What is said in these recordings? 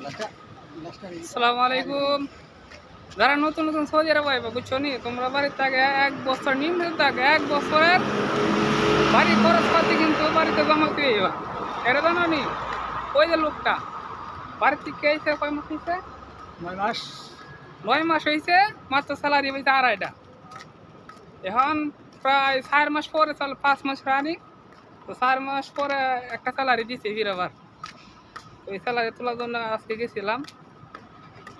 আসসালামু আলাইকুম। যারা নতুন নতুন সৌদি আরব আইবা বুঝছো নি, তোমরা বাড়ির থেকে 1 বছর নিম্ন থাকে 1 বছরের বাড়ি খরচ পাতি কিন্তু বাড়িতে জমা দিয়ে যাবা। এটা জানো নি? ওই যে লোকটা বাড়ির থেকে এসে কয় মাস হয়েছে? 9 মাস হয়েছে, মাত্র স্যালারি পাইছে 2.5টা। এখন প্রায় 4 মাস পরে 5 মাস রানি, তো 4 মাস পরে একটা স্যালারি দিছে ফির আবার। ওই স্যালারি তোলার জন্য আজকে গেছিলাম,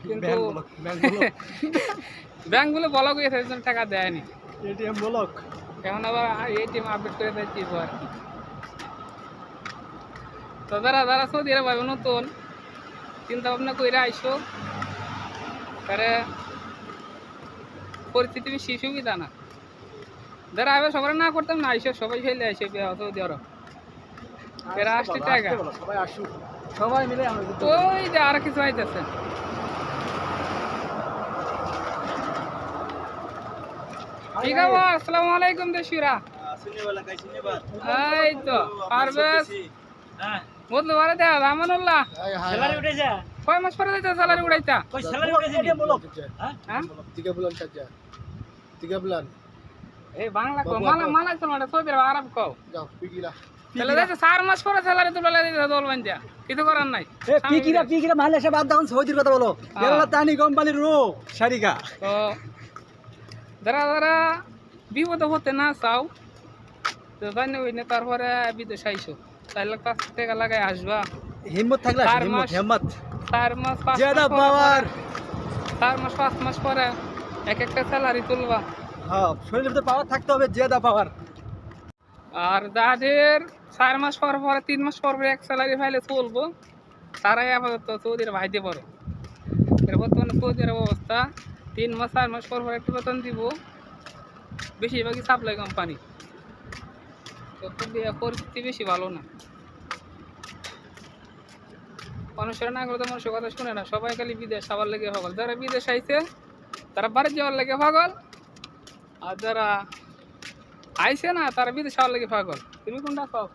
কিন্তু ব্যাংকগুলো ব্লক হয়ে গেছে, টাকা দেয়নি। ATM block. এখন আবার এটিএম আপডেট করে দিচ্ছি আর কি। তো যারা যারা সৌদি আরব ভাই নতুন চিন্তা ভাবনা করে আইসো, তারা পরিস্থিতি বেশি সুবিধা না। যারা আগে সবাই না করতাম না, আইসো সবাই ফেলে আইসো সৌদি আরব। এরা 80 টাকা সবাই আসুক, সবাই মিলে আমরা ওই যে আর কিছু আইতেছে। ঠিক আছে, আসসালামু আলাইকুম দেশিরা। এই তো পারভেজ বদলু বারে দেয়া আমানুল্লাহ স্যালারি উঠেছে। কয় মাস পরে দিতে স্যালারি উড়াইতা? কই স্যালারি উঠেছে এটিএম ব্লক। হ্যাঁ tiga bulan saja. 3 bulan. এই বাংলা কো মালা মালা তো মানে সৌদি আরব কও যাও পিগিলা। তাহলে দেখো 4 মাস পরে স্যালারি তুলে দিতে দলবান যা কিছু করার নাই। এ পিগিরা মালয়েশিয়া বাদ দাও, সৌদির কথা বলো। কেরালা তানি কোম্পানির রো শারিকা। তো যারা যারা বিপদ হতে না চাও, তো জানি ওই না তারপরে বিদেশ আইসো, 4 লাখ 5 টাকা লাগাই আসবা। হিম্মত থাকলে হিম্মত 4 মাস 5 জেদা পাওয়ার। 4 মাস 5 মাস পরে এক একটা স্যালারি তুলবা। হ্যাঁ, শরীরের ভিতরে পাওয়ার থাকতে হবে, জেদা পাওয়ার। আর যাদের 4 মাস পর পরে 3 মাস পর এক স্যালারি পাইলে চলবো, তারাই আপাতত সৌদির ভাইতে পারো। এর বর্তমানে সৌদির অবস্থা 3 মাস 4 মাস পর একটা বেতন দিব, বেশিরভাগই সাপ্লাই কোম্পানি। তো পরিস্থিতি বেশি ভালো না। মানুষেরা না করতে মানুষের কথা শুনে না, সবাই খালি বিদেশ আবার লেগে পাগল। যারা বিদেশ আইছে তারা বাড়ি যাওয়ার লেগে পাগল, আর যারা আইছে না তারা বিদেশ যাওয়ার লেগে পাগল। তুমি কোনটা পাও?